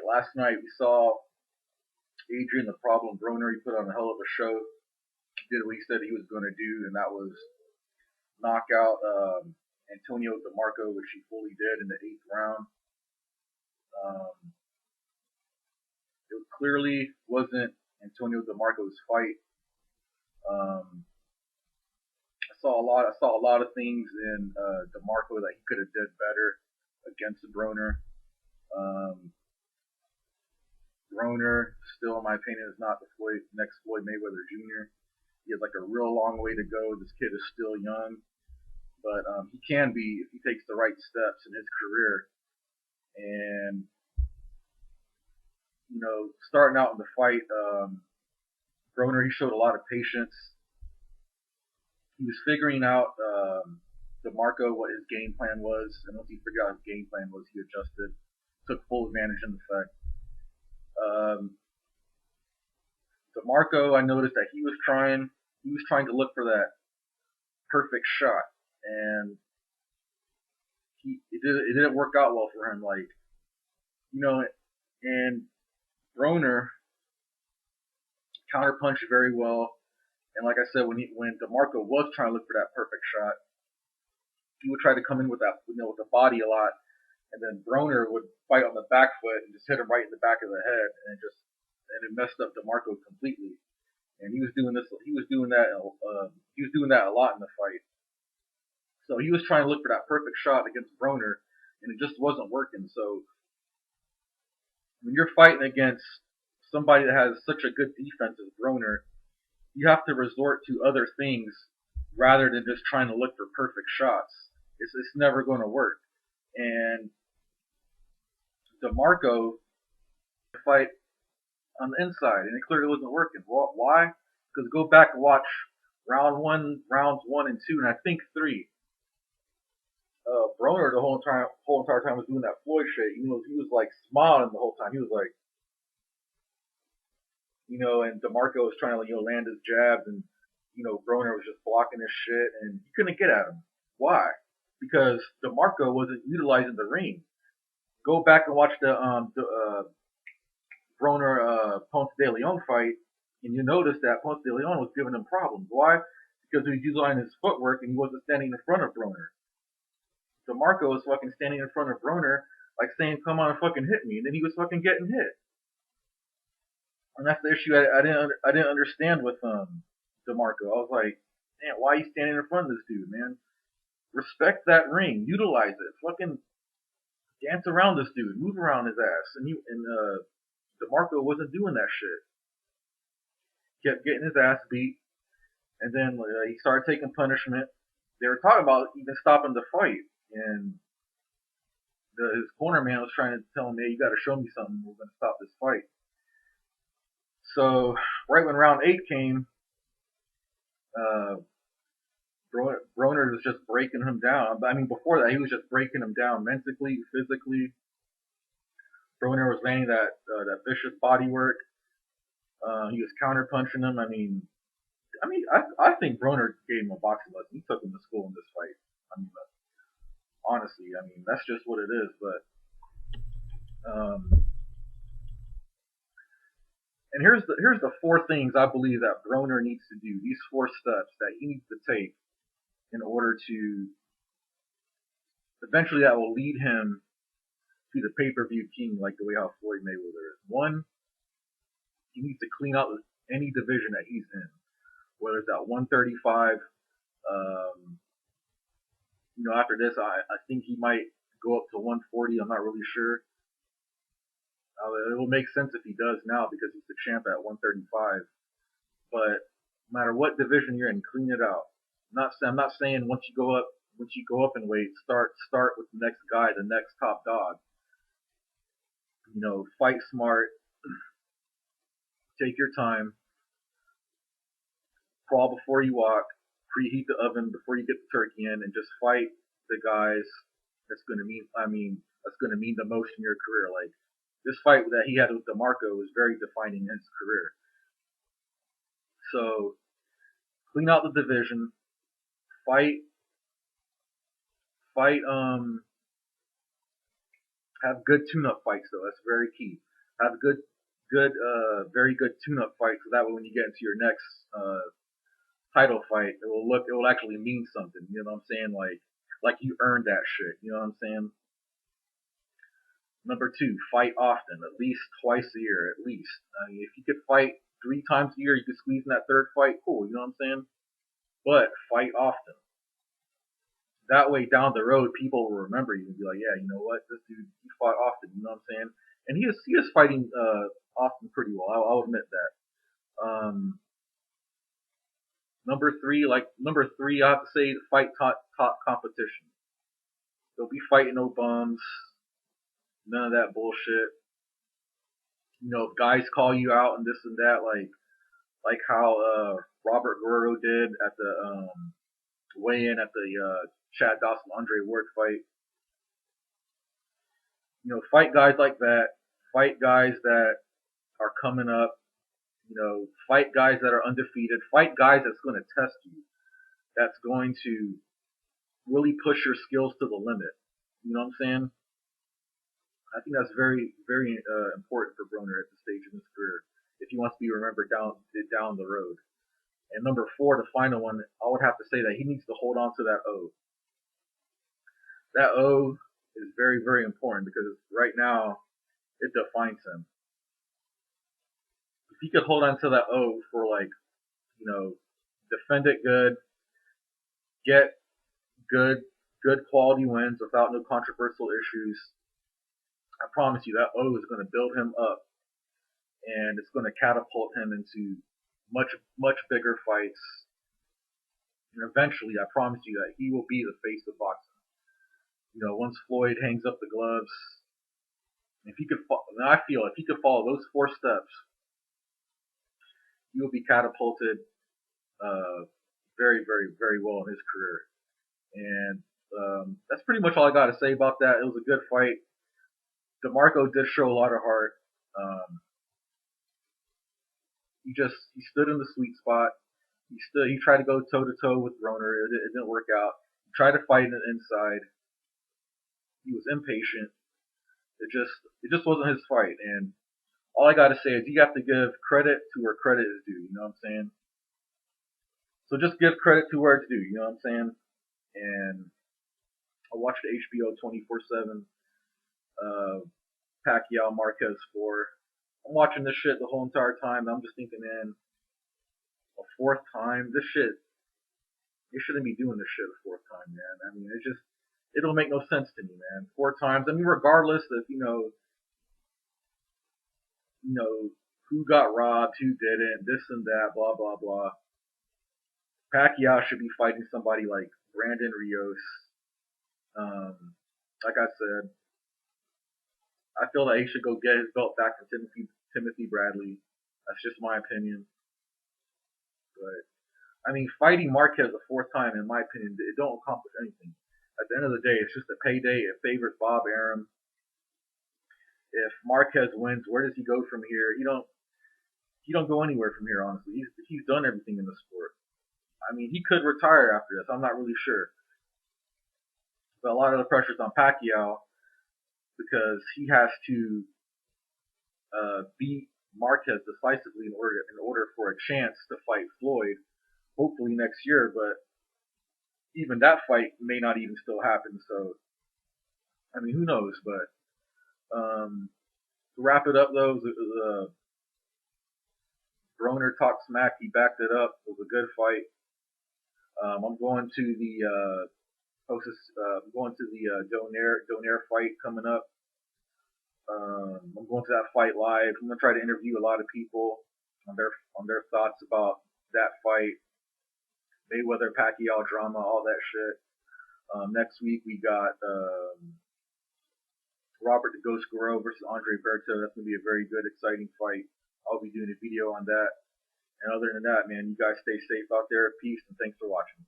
Last night we saw Adrien the Problem Broner. He put on a hell of a show. He did what he said he was going to do, and that was knock out Antonio Demarco, which he fully did in the 8th round. It clearly wasn't Antonio Demarco's fight. I saw a lot of things in Demarco that he could have did better against Broner. Broner, still in my opinion, is not the next Floyd Mayweather Jr. He has like a real long way to go. This kid is still young, but he can be if he takes the right steps in his career. And starting out in the fight, Broner, he showed a lot of patience. He was figuring out Demarco what his game plan was, and once he figured out his game plan was, he adjusted, took full advantage in the fact. Demarco, I noticed that he was trying to look for that perfect shot, and it didn't work out well for him. And Broner counterpunched very well, and like I said, when Demarco was trying to look for that perfect shot, he would try to come in with that, with the body a lot, and then Broner would fight on the back foot and just hit him right in the back of the head, and it messed up Demarco completely. And he was doing that a lot in the fight. So he was trying to look for that perfect shot against Broner, and it just wasn't working. So when you're fighting against somebody that has such a good defense as Broner, you have to resort to other things rather than just trying to look for perfect shots. It's never going to work. And Demarco fight on the inside, and it clearly wasn't working. Well, why? Because go back and watch rounds 1 and 2, and I think 3. Broner the whole entire time was doing that Floyd shit. He was like smiling the whole time. He was like, and Demarco was trying to land his jabs, and Broner was just blocking his shit, and he couldn't get at him. Why? Because Demarco wasn't utilizing the ring. Go back and watch the Broner Ponce de Leon fight, and you notice that Ponce de Leon was giving him problems. Why? Because he was utilizing his footwork and he wasn't standing in front of Broner. Demarco was fucking standing in front of Broner, like saying, "Come on and fucking hit me," and then he was fucking getting hit. And that's the issue I didn't understand with Demarco. I was like, man, why are you standing in front of this dude, man? Respect that ring, utilize it, fucking dance around this dude, move around his ass, and Demarco wasn't doing that shit. Kept getting his ass beat, and then he started taking punishment. They were talking about even stopping the fight, and his corner man was trying to tell him, "Hey, you got to show me something. We're going to stop this fight." So right when round 8 came, Broner was just breaking him down. I mean, before that, he was just breaking him down mentally, physically. Broner was landing that vicious body work. He was counter punching him. I think Broner gave him a boxing lesson. He took him to school in this fight. Honestly, that's just what it is. But and here's the 4 things I believe that Broner needs to do. These 4 steps that he needs to take in order to eventually that will lead him to the pay-per-view king, like the way how Floyd Mayweather is. 1, he needs to clean out any division that he's in, whether it's at 135. After this, I think he might go up to 140. I'm not really sure. It will make sense if he does now because he's the champ at 135. But no matter what division you're in, clean it out. I'm not saying once you go up in weight, start with the next guy, the next top dog. Fight smart. Take your time. Crawl before you walk. Preheat the oven before you get the turkey in, and just fight the guys that's going to mean the most in your career. Like this fight that he had with Demarco was very defining in his career. So clean out the division. Fight. Have good tune-up fights though. That's very key. Have a very good tune-up fight, so that way when you get into your next title fight, it will actually mean something. You know what I'm saying? Like you earned that shit. You know what I'm saying? Number two, fight often, at least twice a year, at least. I mean, if you could fight 3 times a year, you could squeeze in that third fight. Cool. You know what I'm saying? But fight often. That way, down the road, people will remember you and be like, yeah, you know what, this dude, he fought often. You know what I'm saying? And he is fighting often pretty well. I'll admit that. Number three, I have to say, fight top competition. Don't be fighting no bums. None of that bullshit. You know, if guys call you out and this and that, like how Robert Guerrero did at the weigh-in at the Chad Dawson Andre Ward fight. You know, fight guys like that. Fight guys that are coming up. You know, fight guys that are undefeated. Fight guys that's going to test you. That's going to really push your skills to the limit. You know what I'm saying? I think that's very, very important for Broner at this stage in his career if he wants to be remembered down the road. And number four, the final one, I would have to say that he needs to hold on to that O. That O is very, very important because right now it defines him. If he could hold on to that O for defend it good, get good quality wins without no controversial issues, I promise you that O is going to build him up and it's going to catapult him into much bigger fights. And eventually, I promise you that he will be the face of boxing. You know, once Floyd hangs up the gloves, if he could, I feel if he could follow those 4 steps, he will be catapulted very, very, very well in his career. And that's pretty much all I got to say about that. It was a good fight. Demarco did show a lot of heart. He stood in the sweet spot. He tried to go toe to toe with Broner. It didn't work out. He tried to fight in the inside. He was impatient. It just wasn't his fight. And all I gotta say is you have to give credit to where credit is due. You know what I'm saying? So just give credit to where it's due. You know what I'm saying? And I watched the HBO 24/7 Pacquiao Marquez 4. I'm watching this shit the whole entire time. I'm just thinking, man, a 4th time, this shit, you shouldn't be doing this shit a 4th time, man. I mean, it don't make no sense to me, man. 4 times. I mean, regardless of who got robbed, who didn't, this and that, blah blah blah. Pacquiao should be fighting somebody like Brandon Rios. Like I said, I feel that he should go get his belt back from Timothy Bradley. That's just my opinion. But I mean, fighting Marquez a 4th time, in my opinion, it don't accomplish anything. At the end of the day, it's just a payday. It favors Bob Arum. If Marquez wins, where does he go from here? He don't go anywhere from here, honestly. He's done everything in the sport. I mean, he could retire after this. I'm not really sure. But a lot of the pressure's on Pacquiao because he has to beat Marquez decisively in order for a chance to fight Floyd, hopefully next year. But even that fight may not even still happen. So, I mean, who knows? But to wrap it up, though, Broner talked smack. He backed it up. It was a good fight. I'm going to the Donaire fight coming up. I'm going to that fight live. I'm gonna try to interview a lot of people on their thoughts about that fight, Mayweather Pacquiao drama, all that shit. Next week we got Robert the Ghost Guerrero versus Andre Berto. That's gonna be a very good, exciting fight. I'll be doing a video on that. And other than that, man, you guys stay safe out there. Peace and thanks for watching.